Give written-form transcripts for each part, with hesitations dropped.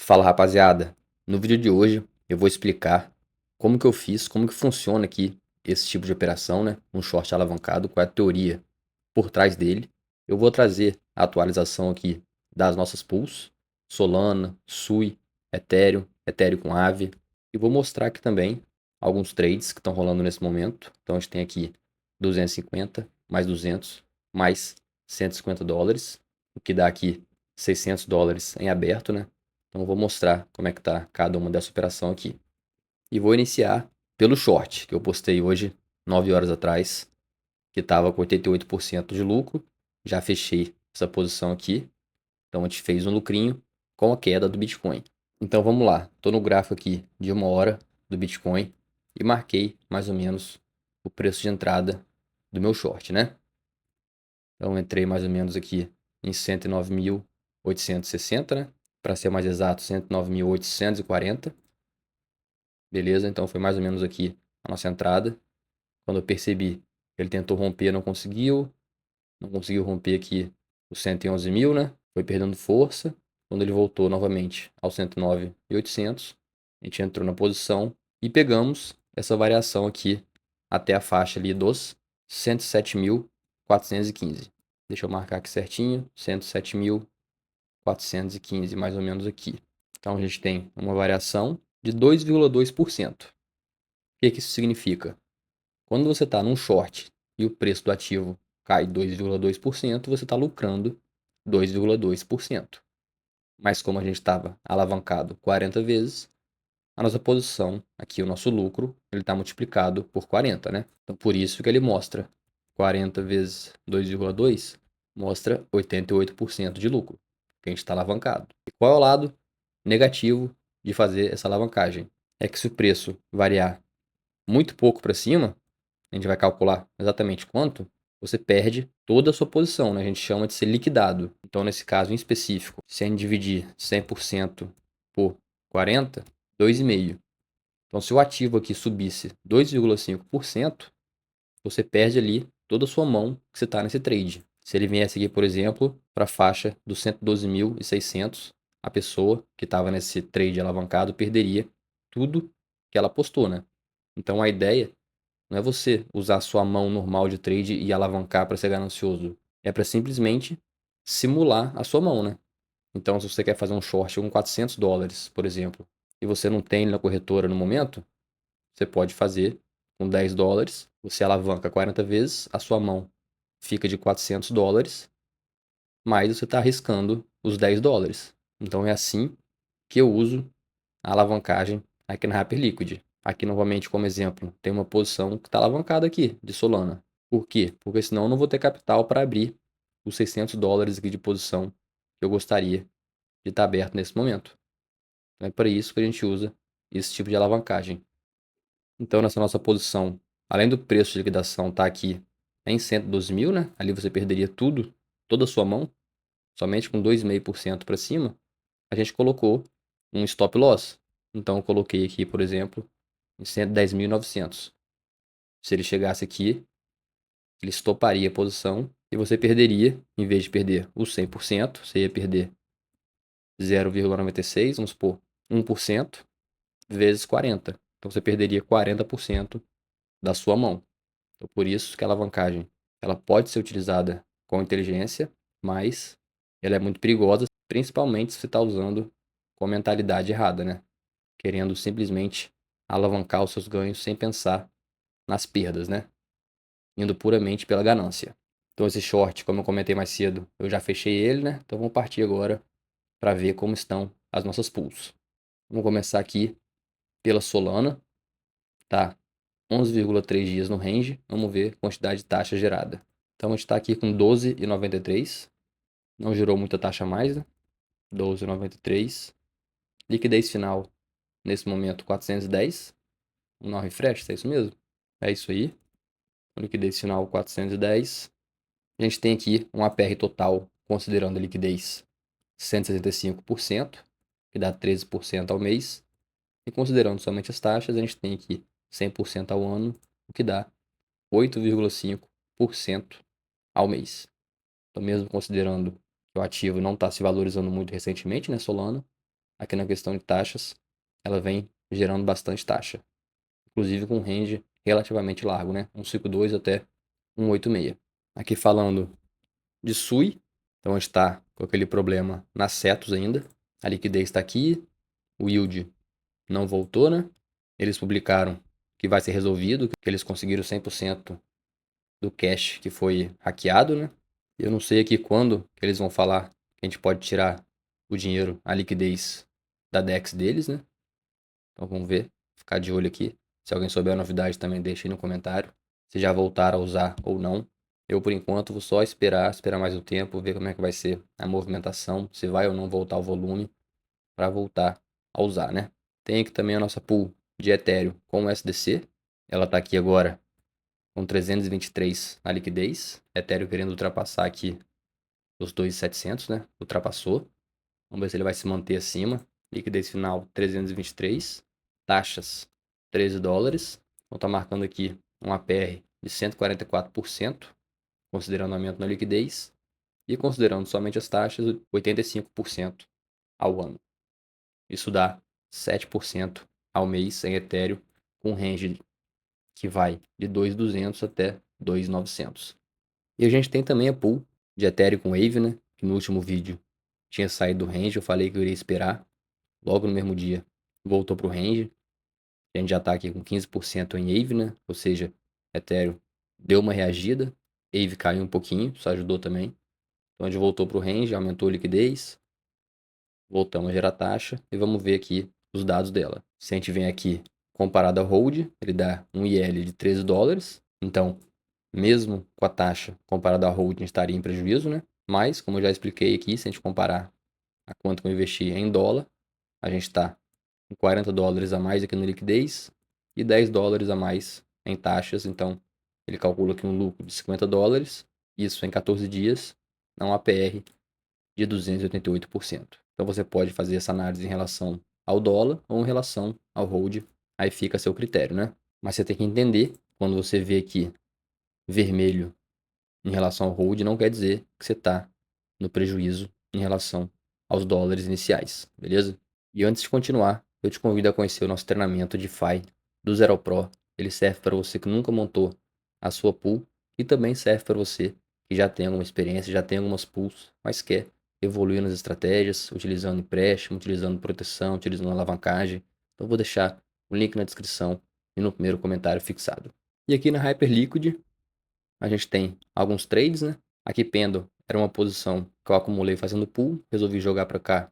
Fala, rapaziada. No vídeo de hoje eu vou explicar como que eu fiz, como que funciona aqui esse tipo de operação, né? Um short alavancado, qual é a teoria por trás dele. Eu vou trazer a atualização aqui das nossas pools, Solana, Sui, Ethereum, Ethereum com Aave. E vou mostrar aqui também alguns trades que estão rolando nesse momento. Então a gente tem aqui 250, mais 200, mais US$ 150, o que dá aqui US$ 600 em aberto, né? Então eu vou mostrar como é que tá cada uma dessa operação aqui. E vou iniciar pelo short, que eu postei hoje, 9 horas atrás, que estava com 88% de lucro. Já fechei essa posição aqui. Então a gente fez um lucrinho com a queda do Bitcoin. Então vamos lá. Estou no gráfico aqui de 1 hora do Bitcoin e marquei mais ou menos o preço de entrada do meu short, né? Então entrei mais ou menos aqui em 109.860, né? Para ser mais exato, 109.840. Beleza? Então foi mais ou menos aqui a nossa entrada. Quando eu percebi, ele tentou romper, não conseguiu. Não conseguiu romper aqui os 111 mil, né? Foi perdendo força. Quando ele voltou novamente aos 109.800, a gente entrou na posição e pegamos essa variação aqui até a faixa ali dos 107.415. Deixa eu marcar aqui certinho, 107.415 mais ou menos aqui. Então a gente tem uma variação de 2,2%. O que que isso significa? Quando você está num short e o preço do ativo cai 2,2%, você está lucrando 2,2%. Mas como a gente estava alavancado 40 vezes, a nossa posição, aqui o nosso lucro, ele está multiplicado por 40, né? Então por isso que ele mostra 40 vezes 2,2 mostra 88% de lucro, que a gente está alavancado. E qual é o lado negativo de fazer essa alavancagem? É que se o preço variar muito pouco para cima, a gente vai calcular exatamente quanto, você perde toda a sua posição, né? A gente chama de ser liquidado. Então, nesse caso em específico, se a gente dividir 100% por 40, 2,5. Então, se o ativo aqui subisse 2,5%, você perde ali toda a sua mão que você está nesse trade. Se ele viesse aqui, por exemplo, para a faixa dos 112.600, a pessoa que estava nesse trade alavancado perderia tudo que ela apostou, né? Então, a ideia não é você usar a sua mão normal de trade e alavancar para ser ganancioso. É para simplesmente simular a sua mão, né? Então, se você quer fazer um short com US$ 400, por exemplo, e você não tem na corretora no momento, você pode fazer com US$ 10, você alavanca 40 vezes, a sua mão fica de US$ 400, mas você está arriscando os US$ 10. Então, é assim que eu uso a alavancagem aqui na Hyperliquid. Aqui novamente como exemplo, tem uma posição que está alavancada aqui, de Solana. Por quê? Porque senão eu não vou ter capital para abrir os US$ 600 aqui de posição que eu gostaria de estar aberto nesse momento. Então é para isso que a gente usa esse tipo de alavancagem. Então nessa nossa posição, além do preço de liquidação estar aqui em 112 mil, né? Ali você perderia tudo, toda a sua mão, somente com 2,5% para cima, a gente colocou um stop loss. Então eu coloquei aqui, por exemplo, em 110.900. Se ele chegasse aqui, ele estoparia a posição e você perderia, em vez de perder os 100%, você ia perder 0,96, vamos supor, 1% vezes 40. Então você perderia 40% da sua mão. Então por isso que a alavancagem, ela pode ser utilizada com inteligência, mas ela é muito perigosa, principalmente se você está usando com a mentalidade errada, né? Querendo simplesmente alavancar os seus ganhos sem pensar nas perdas, né? Indo puramente pela ganância. Então esse short, como eu comentei mais cedo, eu já fechei ele, né? Então vamos partir agora para ver como estão as nossas pools. Vamos começar aqui pela Solana, tá? 11,3 dias no range, vamos ver a quantidade de taxa gerada. Então a gente está aqui com 12,93, não gerou muita taxa mais, né? 12,93. Liquidez final, nesse momento, 410. Vamos dar um refresh, é isso mesmo? É isso aí. Liquidez final, 410. A gente tem aqui um APR total, considerando a liquidez, 165%, que dá 13% ao mês. E considerando somente as taxas, a gente tem aqui 100% ao ano, o que dá 8,5% ao mês. Então, mesmo considerando que o ativo não está se valorizando muito recentemente, né, Solana, aqui na questão de taxas, ela vem gerando bastante taxa. Inclusive com range relativamente largo, né? 1,52 até 1,86. Aqui falando de SUI, então a gente está com aquele problema nas setos ainda. A liquidez está aqui, o yield não voltou, né? Eles publicaram que vai ser resolvido, que eles conseguiram 100% do cash que foi hackeado, né? Eu não sei aqui quando que eles vão falar que a gente pode tirar o dinheiro, a liquidez da DEX deles, né? Então vamos ver, ficar de olho aqui. Se alguém souber a novidade também deixa aí no comentário. Se já voltaram a usar ou não. Eu, por enquanto, vou só esperar mais um tempo, ver como é que vai ser a movimentação, se vai ou não voltar o volume para voltar a usar, né? Tem aqui também a nossa pool de Ethereum com o SDC. Ela está aqui agora com 323 na liquidez. Ethereum querendo ultrapassar aqui os 2.700, né? Ultrapassou. Vamos ver se ele vai se manter acima. Liquidez final 323. Taxas 13 dólares. Então está marcando aqui um APR de 144%, considerando aumento na liquidez. E considerando somente as taxas, 85% ao ano. Isso dá 7% ao mês em Ethereum, com range que vai de 2.200 até 2.900. E a gente tem também a pool de Ethereum com Wave, né? Que no último vídeo tinha saído do range, eu falei que eu iria esperar. Logo no mesmo dia voltou para o range. A gente já está aqui com 15% em Wave, né? Ou seja, Ethereum deu uma reagida, Wave caiu um pouquinho, isso ajudou também. Então a gente voltou para o range, aumentou a liquidez, voltamos a gerar taxa e vamos ver aqui os dados dela. Se a gente vem aqui comparado ao Hold, ele dá um IL de 13 dólares. Então, mesmo com a taxa comparado ao Hold, a gente estaria em prejuízo, né? Mas, como eu já expliquei aqui, se a gente comparar a quanto que eu investi em dólar, a gente está com 40 dólares a mais aqui no liquidez e 10 dólares a mais em taxas. Então, ele calcula aqui um lucro de 50 dólares, isso em 14 dias, a um APR de 288%. Então, você pode fazer essa análise em relação ao dólar ou em relação ao hold, aí fica a seu critério, né? Mas você tem que entender, quando você vê aqui vermelho em relação ao hold, não quer dizer que você está no prejuízo em relação aos dólares iniciais, beleza? E antes de continuar, eu te convido a conhecer o nosso treinamento DeFi do Zero Pro. Ele serve para você que nunca montou a sua pool e também serve para você que já tem alguma experiência, já tem algumas pools, mas quer evoluir nas estratégias, utilizando empréstimo, utilizando proteção, utilizando alavancagem. Então eu vou deixar o link na descrição e no primeiro comentário fixado. E aqui na Hyperliquid, a gente tem alguns trades, né? Aqui Pendo era uma posição que eu acumulei fazendo pool, resolvi jogar para cá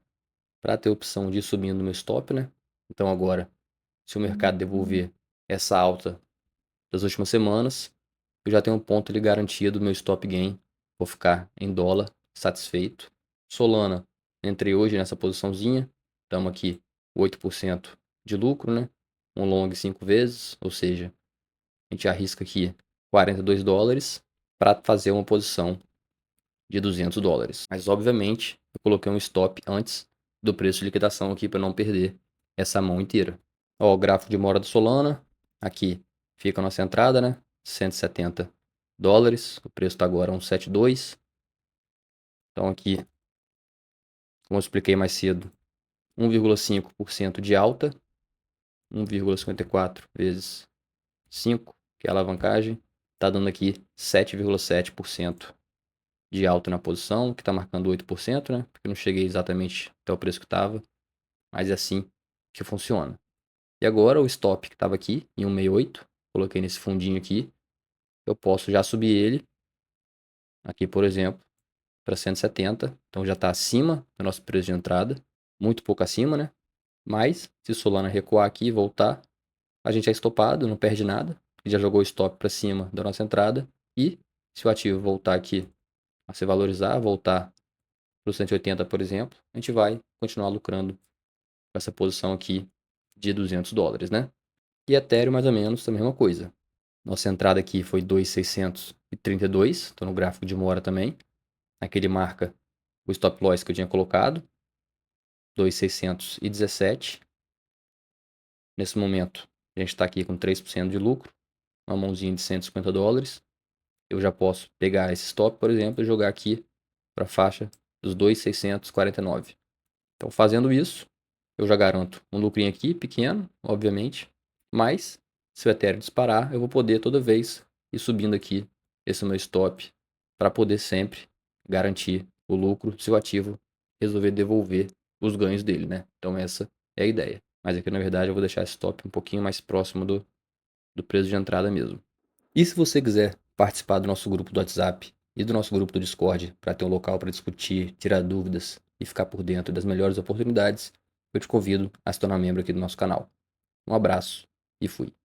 para ter a opção de ir subindo no meu stop, né? Então agora, se o mercado devolver essa alta das últimas semanas, eu já tenho um ponto ali garantido do meu stop gain, vou ficar em dólar, satisfeito. Solana, entrei hoje nessa posiçãozinha, estamos aqui 8% de lucro, né? Um long 5 vezes, ou seja, a gente arrisca aqui 42 dólares para fazer uma posição de 200 dólares. Mas, obviamente, eu coloquei um stop antes do preço de liquidação aqui para não perder essa mão inteira. Ó, o gráfico de mora do Solana. Aqui fica a nossa entrada, né? 170 dólares. O preço está agora 172. Então, aqui, como eu expliquei mais cedo, 1,5% de alta. 1,54 vezes 5, que é a alavancagem. Está dando aqui 7,7% de alta na posição, que está marcando 8%, né? Porque eu não cheguei exatamente até o preço que estava, mas é assim que funciona. E agora o stop que estava aqui em 1,68, coloquei nesse fundinho aqui, eu posso já subir ele, aqui por exemplo, para 170, então já está acima do nosso preço de entrada, muito pouco acima, né? Mas se Solana recuar aqui e voltar, a gente é estopado, não perde nada, já jogou o stop para cima da nossa entrada, e se o ativo voltar aqui a se valorizar, voltar para o 180, por exemplo, a gente vai continuar lucrando com essa posição aqui de 200 dólares, né? E Ethereum mais ou menos a mesma coisa. Nossa entrada aqui foi 2.632, estou no gráfico de uma hora também. Aqui ele marca o stop loss que eu tinha colocado, 2.617. Nesse momento, a gente está aqui com 3% de lucro, uma mãozinha de 150 dólares. Eu já posso pegar esse stop, por exemplo, e jogar aqui para a faixa dos 2.649. Então, fazendo isso, eu já garanto um lucrinho aqui, pequeno, obviamente, mas se o Ethereum disparar, eu vou poder toda vez ir subindo aqui esse meu stop para poder sempre garantir o lucro se o ativo resolver devolver os ganhos dele, né? Então essa é a ideia. Mas aqui na verdade eu vou deixar esse stop um pouquinho mais próximo do preço de entrada mesmo. E se você quiser participar do nosso grupo do WhatsApp e do nosso grupo do Discord para ter um local para discutir, tirar dúvidas e ficar por dentro das melhores oportunidades, eu te convido a se tornar membro aqui do nosso canal. Um abraço e fui.